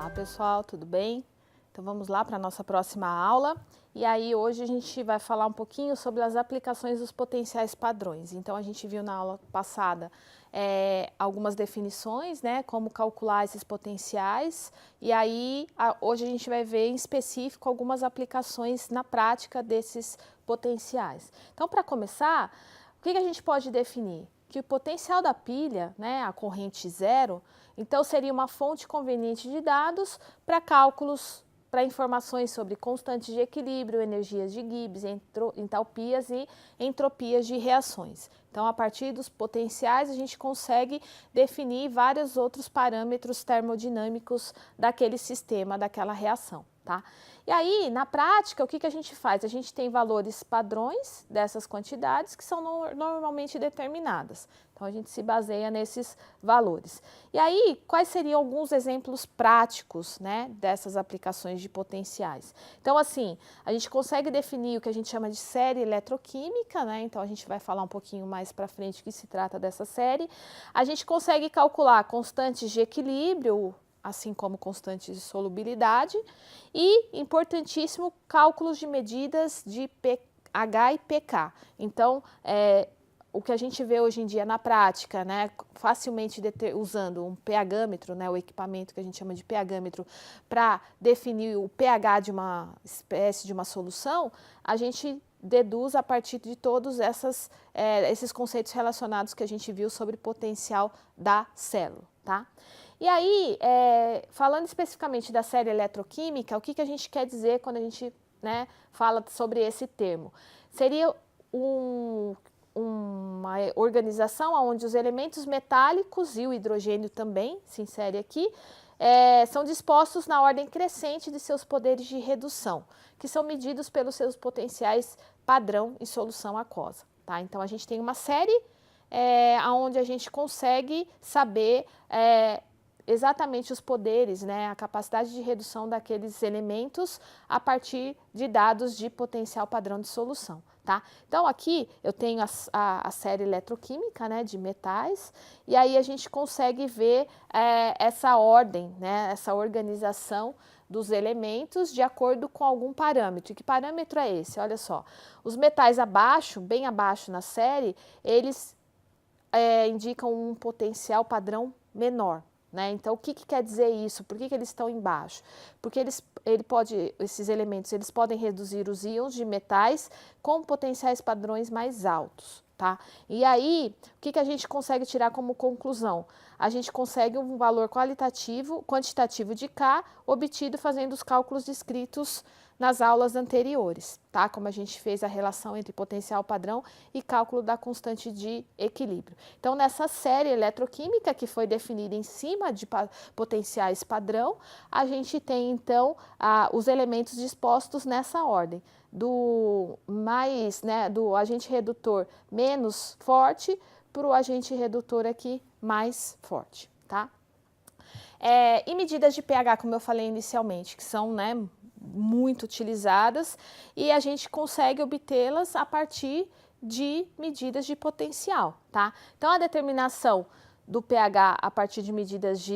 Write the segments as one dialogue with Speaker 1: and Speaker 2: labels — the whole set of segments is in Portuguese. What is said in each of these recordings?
Speaker 1: Olá pessoal, tudo bem? Então vamos lá para a nossa próxima aula. E aí hoje a gente vai falar um pouquinho sobre as aplicações dos potenciais padrões. Então a gente viu na aula passada algumas definições, né, como calcular esses potenciais. E aí hoje a gente vai ver em específico algumas aplicações na prática desses potenciais. Então para começar, o que a gente pode definir? Que o potencial da pilha, né, a corrente zero, então seria uma fonte conveniente de dados para cálculos, para informações sobre constantes de equilíbrio, energias de Gibbs, entalpias e entropias de reações. Então, a partir dos potenciais, a gente consegue definir vários outros parâmetros termodinâmicos daquele sistema, daquela reação, tá? E aí, na prática, o que a gente faz? A gente tem valores padrões dessas quantidades que são normalmente determinadas. Então, a gente se baseia nesses valores. E aí, quais seriam alguns exemplos práticos, né, dessas aplicações de potenciais? Então, assim, a gente consegue definir o que a gente chama de série eletroquímica, né? Então, a gente vai falar um pouquinho mais para frente que se trata dessa série. A gente consegue calcular constantes de equilíbrio, assim como constantes de solubilidade, e, importantíssimo, cálculos de medidas de pH e pK. Então, o que a gente vê hoje em dia na prática, né, facilmente usando um pHmetro, né, o equipamento que a gente chama de pHmetro, para definir o pH de uma espécie de uma solução, a gente deduz a partir de todos esses conceitos relacionados que a gente viu sobre potencial da célula, tá? E aí, falando especificamente da série eletroquímica, o que a gente quer dizer quando a gente, né, fala sobre esse termo? Seria uma organização onde os elementos metálicos e o hidrogênio também se insere aqui, são dispostos na ordem crescente de seus poderes de redução, que são medidos pelos seus potenciais padrão em solução aquosa, tá? Então, a gente tem uma série onde a gente consegue saber exatamente os poderes, né, a capacidade de redução daqueles elementos a partir de dados de potencial padrão de solução, tá? Então, aqui eu tenho a série eletroquímica, né, de metais, e aí a gente consegue ver essa ordem, né, essa organização dos elementos de acordo com algum parâmetro. E que parâmetro é esse? Olha só, os metais abaixo, bem abaixo na série, eles indicam um potencial padrão menor. Né? Então, o que quer dizer isso? Por que eles estão embaixo? Porque esses elementos eles podem reduzir os íons de metais com potenciais padrões mais altos. Tá? E aí, o que a gente consegue tirar como conclusão? A gente consegue um valor quantitativo de K obtido fazendo os cálculos descritos nas aulas anteriores, tá? Como a gente fez a relação entre potencial padrão e cálculo da constante de equilíbrio. Então, nessa série eletroquímica que foi definida em cima de potenciais padrão, a gente tem, então, os elementos dispostos nessa ordem. Do agente redutor menos forte para o agente redutor aqui mais forte, tá? E medidas de pH, como eu falei inicialmente, que são, né, muito utilizadas, e a gente consegue obtê-las a partir de medidas de potencial, tá? Então, a determinação do pH a partir de medidas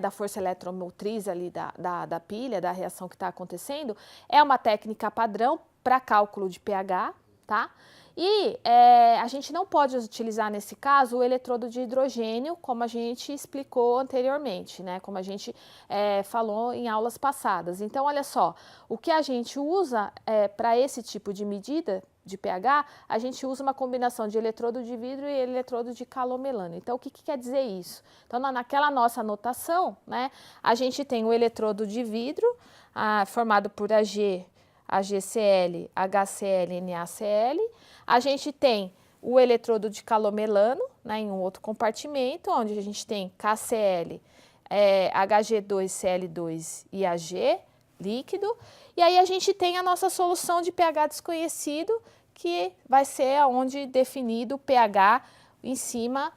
Speaker 1: da força eletromotriz ali da pilha, da reação que está acontecendo, é uma técnica padrão para cálculo de pH, tá? E a gente não pode utilizar nesse caso o eletrodo de hidrogênio, como a gente explicou anteriormente, né? Como a gente falou em aulas passadas. Então, olha só, o que a gente usa para esse tipo de medida de pH, a gente usa uma combinação de eletrodo de vidro e eletrodo de calomelano. Então, o que quer dizer isso? Então, naquela nossa anotação, né, a gente tem o eletrodo de vidro, formado por AgCl, HCl, NaCl. A gente tem o eletrodo de calomelano, né, em um outro compartimento, onde a gente tem KCl, Hg2Cl2 e Ag, líquido. E aí a gente tem a nossa solução de pH desconhecido, que vai ser onde definido o pH em cima,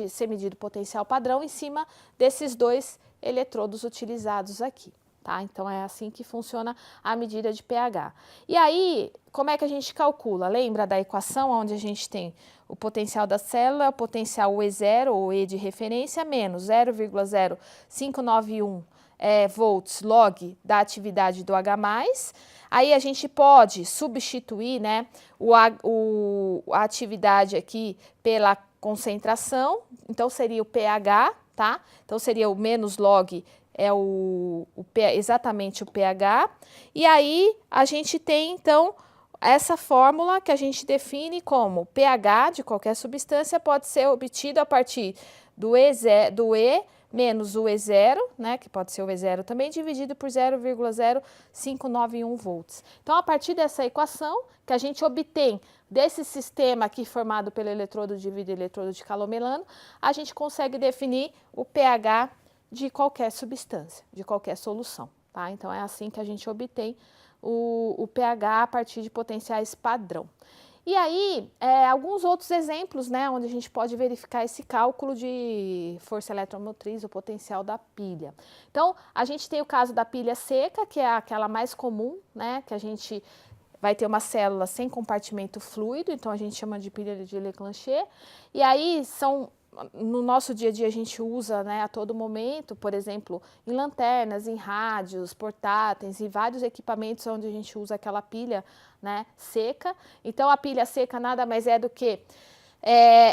Speaker 1: ser medido o potencial padrão em cima desses dois eletrodos utilizados aqui. Tá? Então, é assim que funciona a medida de pH. E aí, como é que a gente calcula? Lembra da equação onde a gente tem o potencial da célula, o potencial E0, ou E de referência, menos 0,0591 volts log da atividade do H+. Aí a gente pode substituir, né, a atividade aqui pela concentração, então seria o pH, tá? Então seria o menos log, exatamente o pH. E aí a gente tem, então, essa fórmula que a gente define como pH de qualquer substância pode ser obtido a partir do E menos o E0, né, que pode ser o E0 também, dividido por 0,0591 volts. Então, a partir dessa equação, que a gente obtém desse sistema aqui formado pelo eletrodo de vidro e eletrodo de calomelano, a gente consegue definir o pH de qualquer substância, de qualquer solução, tá? Então, é assim que a gente obtém o pH a partir de potenciais padrão. E aí, alguns outros exemplos, né, onde a gente pode verificar esse cálculo de força eletromotriz, o potencial da pilha. Então, a gente tem o caso da pilha seca, que é aquela mais comum, né, que a gente vai ter uma célula sem compartimento fluido, então a gente chama de pilha de Leclanché. E aí, no nosso dia a dia a gente usa, né, a todo momento, por exemplo, em lanternas, em rádios, portáteis e vários equipamentos onde a gente usa aquela pilha, né, seca. Então a pilha seca nada mais é do que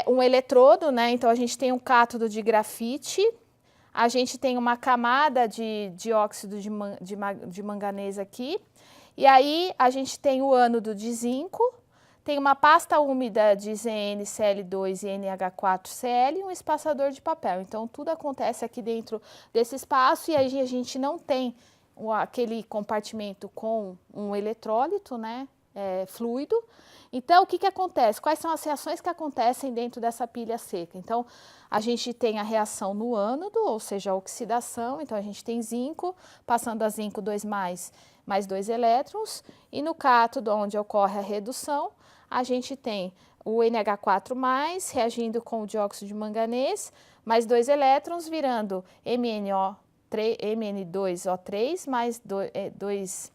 Speaker 1: um eletrodo, né? Então a gente tem um cátodo de grafite, a gente tem uma camada de dióxido de manganês aqui, e aí a gente tem o ânodo de zinco. Tem uma pasta úmida de ZnCl2 e NH4Cl e um espaçador de papel. Então, tudo acontece aqui dentro desse espaço e aí a gente não tem aquele compartimento com um eletrólito, né, fluido. Então, o que acontece? Quais são as reações que acontecem dentro dessa pilha seca? Então, a gente tem a reação no ânodo, ou seja, a oxidação. Então, a gente tem zinco, passando a zinco 2+, mais 2 elétrons. E no cátodo, onde ocorre a redução, a gente tem o NH4+, reagindo com o dióxido de manganês, mais 2 elétrons, virando Mn2O3 mais 2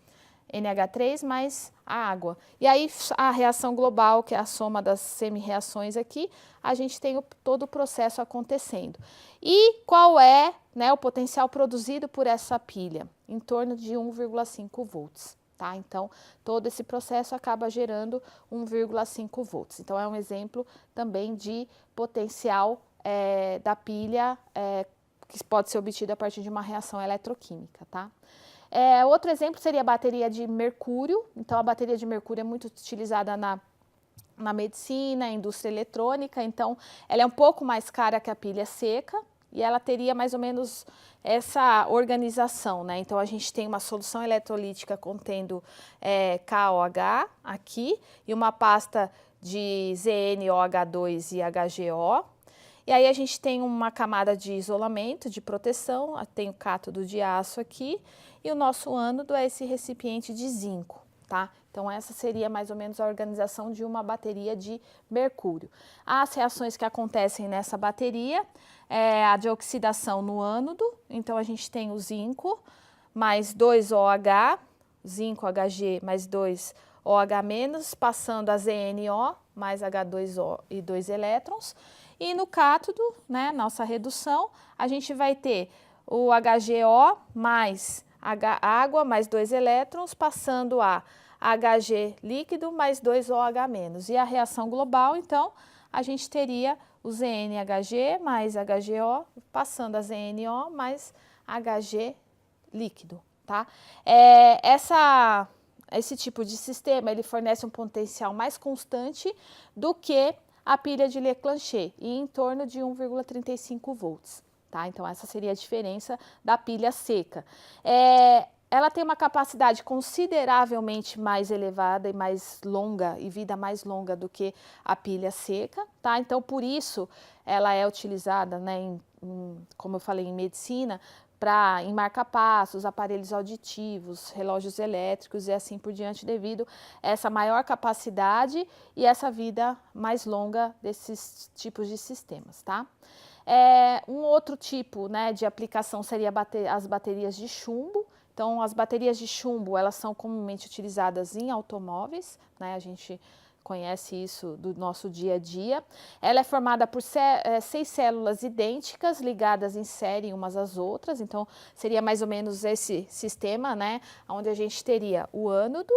Speaker 1: NH3 mais a água. E aí a reação global, que é a soma das semi-reações aqui, a gente tem todo o processo acontecendo. E qual é, né, o potencial produzido por essa pilha? Em torno de 1,5 volts. Tá? Então, todo esse processo acaba gerando 1,5 volts. Então, é um exemplo também de potencial da pilha que pode ser obtido a partir de uma reação eletroquímica. Tá? Outro exemplo seria a bateria de mercúrio. Então, a bateria de mercúrio é muito utilizada na medicina, indústria eletrônica. Então, ela é um pouco mais cara que a pilha seca. E ela teria mais ou menos essa organização, né? Então, a gente tem uma solução eletrolítica contendo KOH aqui e uma pasta de ZnOH2 e HGO. E aí a gente tem uma camada de isolamento, de proteção, tem o cátodo de aço aqui e o nosso ânodo é esse recipiente de zinco, tá? Então, essa seria mais ou menos a organização de uma bateria de mercúrio. As reações que acontecem nessa bateria a de oxidação no ânodo, então a gente tem o zinco mais 2OH, zinco Hg mais 2OH-, passando a ZnO mais H2O e 2 elétrons. E no cátodo, né, nossa redução, a gente vai ter o HGO mais água mais 2 elétrons, passando a Hg líquido mais 2OH-. E a reação global, então, a gente teria o ZnHg mais HGO, passando a ZnO mais Hg líquido, tá? Esse tipo de sistema, ele fornece um potencial mais constante do que a pilha de Leclanché, e em torno de 1,35 volts, tá? Então, essa seria a diferença da pilha seca. Ela tem uma capacidade consideravelmente mais elevada e mais longa, e vida mais longa do que a pilha seca, tá? Então, por isso, ela é utilizada, né, como eu falei, em medicina, em marca-passos, aparelhos auditivos, relógios elétricos e assim por diante, devido a essa maior capacidade e essa vida mais longa desses tipos de sistemas, tá? Um outro tipo, né, de aplicação seria as baterias de chumbo. Então, as baterias de chumbo, elas são comumente utilizadas em automóveis, né? A gente conhece isso do nosso dia a dia. Ela é formada por 6 células idênticas, ligadas em série umas às outras, então seria mais ou menos esse sistema, né, onde a gente teria o ânodo,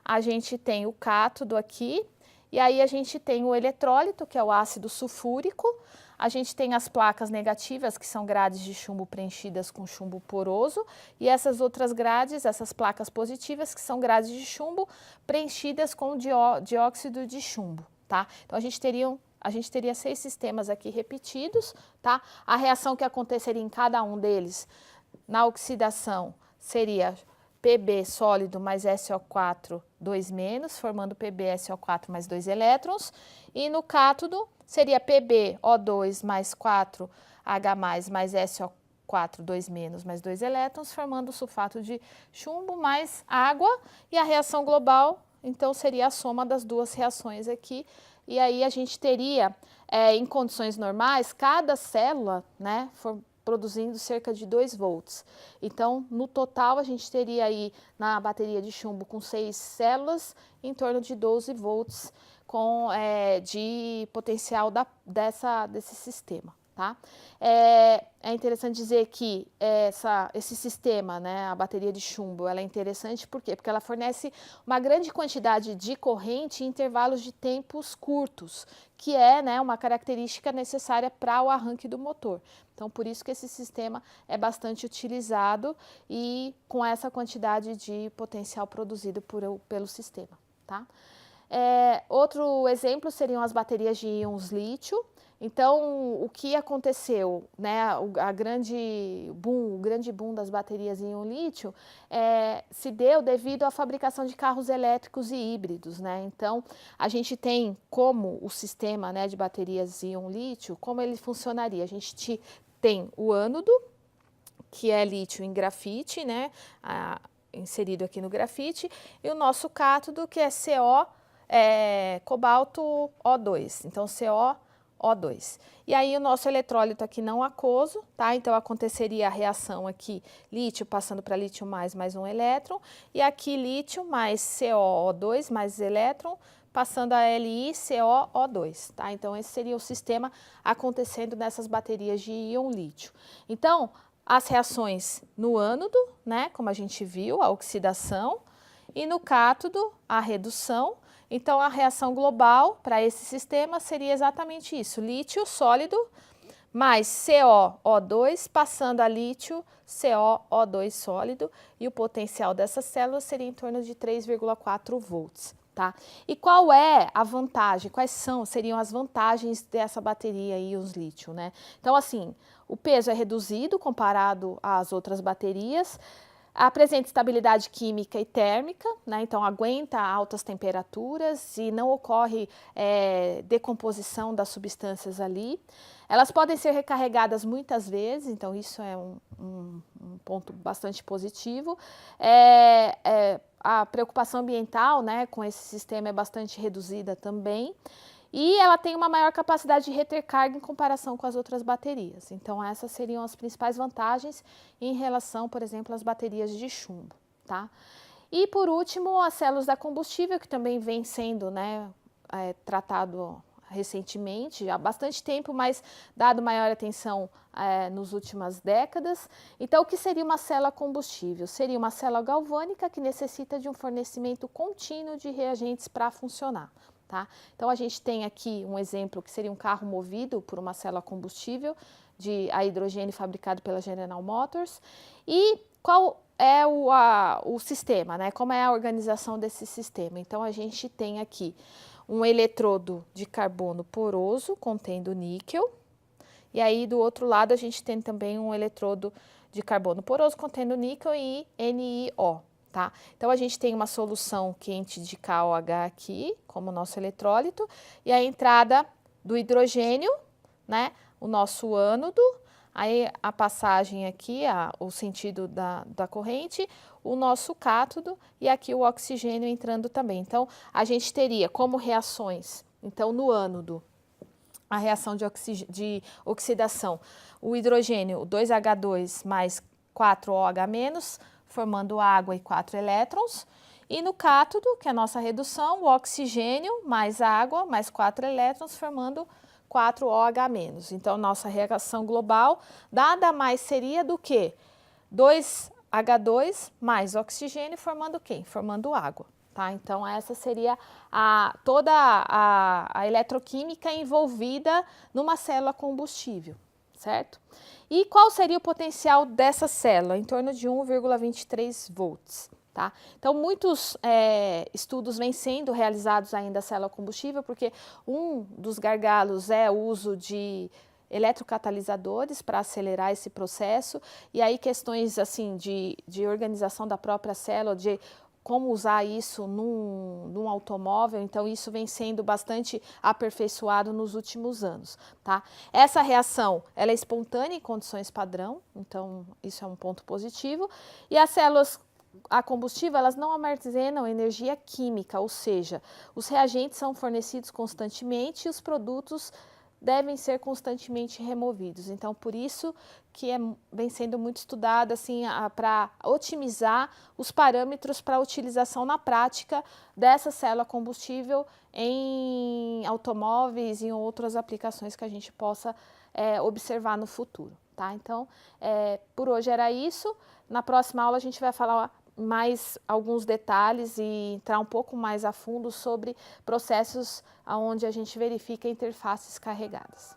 Speaker 1: a gente tem o cátodo aqui, e aí a gente tem o eletrólito, que é o ácido sulfúrico, a gente tem as placas negativas, que são grades de chumbo preenchidas com chumbo poroso, e essas outras grades, essas placas positivas, que são grades de chumbo preenchidas com dióxido de chumbo, tá? Então, a gente teria 6 sistemas aqui repetidos, tá? A reação que aconteceria em cada um deles, na oxidação, seria Pb sólido mais SO4, 2-, formando PbSO4 mais 2 elétrons, e no cátodo seria PbO2 mais 4H+, mais SO4, 2-, mais 2 elétrons, formando o sulfato de chumbo mais água, e a reação global, então, seria a soma das duas reações aqui, e aí a gente teria, em condições normais, cada célula, né, produzindo cerca de 2 volts. Então, no total, a gente teria aí na bateria de chumbo com 6 células, em torno de 12 volts de potencial desse sistema. Tá? É interessante dizer que esse sistema, né, a bateria de chumbo, ela é interessante por quê? Porque ela fornece uma grande quantidade de corrente em intervalos de tempos curtos, que é, né, uma característica necessária para o arranque do motor. Então, por isso que esse sistema é bastante utilizado e com essa quantidade de potencial produzido pelo sistema. Tá? Outro exemplo seriam as baterias de íons lítio. Então, o que aconteceu, né, o grande boom das baterias em íon lítio se deu devido à fabricação de carros elétricos e híbridos, né? Então, a gente tem como o sistema, né, de baterias íon lítio, como ele funcionaria. A gente tem o ânodo, que é lítio em grafite, né, inserido aqui no grafite, e o nosso cátodo, que é cobalto O2, então CO2. E aí o nosso eletrólito aqui não aquoso, tá? Então aconteceria a reação aqui, lítio passando para lítio mais 1 elétron, e aqui lítio mais COO2 mais elétron, passando a LiCOO2, tá? Então esse seria o sistema acontecendo nessas baterias de íon lítio. Então, as reações no ânodo, né, como a gente viu, a oxidação, e no cátodo, a redução. Então, a reação global para esse sistema seria exatamente isso, lítio sólido mais COO2 passando a lítio COO2 sólido, e o potencial dessas células seria em torno de 3,4 volts. Tá? E qual é a vantagem? Seriam as vantagens dessa bateria íons lítio, né? Então, assim, o peso é reduzido comparado às outras baterias, apresenta estabilidade química e térmica, né? Então aguenta altas temperaturas e não ocorre decomposição das substâncias ali. Elas podem ser recarregadas muitas vezes, então isso é um ponto bastante positivo. A preocupação ambiental, né, com esse sistema é bastante reduzida também. E ela tem uma maior capacidade de reter carga em comparação com as outras baterias. Então, essas seriam as principais vantagens em relação, por exemplo, às baterias de chumbo. Tá? E, por último, as células da combustível, que também vem sendo, né, tratado recentemente, há bastante tempo, mas dado maior atenção nas últimas décadas. Então, o que seria uma célula combustível? Seria uma célula galvânica que necessita de um fornecimento contínuo de reagentes para funcionar. Tá? Então, a gente tem aqui um exemplo que seria um carro movido por uma célula combustível a hidrogênio fabricado pela General Motors. E qual é o sistema, né? Como é a organização desse sistema? Então, a gente tem aqui um eletrodo de carbono poroso contendo níquel, e aí do outro lado a gente tem também um eletrodo de carbono poroso contendo níquel e NiO. Tá? Então, a gente tem uma solução quente de KOH aqui, como nosso eletrólito, e a entrada do hidrogênio, né, o nosso ânodo, aí a passagem aqui, o sentido da corrente, o nosso cátodo e aqui o oxigênio entrando também. Então, a gente teria como reações, então, no ânodo, a reação de oxidação, o hidrogênio, o 2H2 mais 4OH-, formando água e 4 elétrons, E no cátodo, que é a nossa redução, o oxigênio mais água, mais 4 elétrons, formando 4OH-. Então, nossa reação global nada mais seria do que 2H2 mais oxigênio formando quem? Formando água. Tá? Então, essa seria toda a eletroquímica envolvida numa célula combustível, certo? E qual seria o potencial dessa célula? Em torno de 1,23 volts. Tá? Então, muitos estudos vêm sendo realizados ainda da célula combustível, porque um dos gargalos é o uso de eletrocatalisadores para acelerar esse processo, e aí questões assim de organização da própria célula, de como usar isso num automóvel, então isso vem sendo bastante aperfeiçoado nos últimos anos, tá? Essa reação, ela é espontânea em condições padrão, então isso é um ponto positivo, e as células a combustível, elas não armazenam energia química, ou seja, os reagentes são fornecidos constantemente e os produtos devem ser constantemente removidos. Então, por isso que vem sendo muito estudado assim, para otimizar os parâmetros para a utilização na prática dessa célula combustível em automóveis e em outras aplicações que a gente possa observar no futuro. Tá? Então, por hoje era isso. Na próxima aula a gente vai falar mais alguns detalhes e entrar um pouco mais a fundo sobre processos onde a gente verifica interfaces carregadas.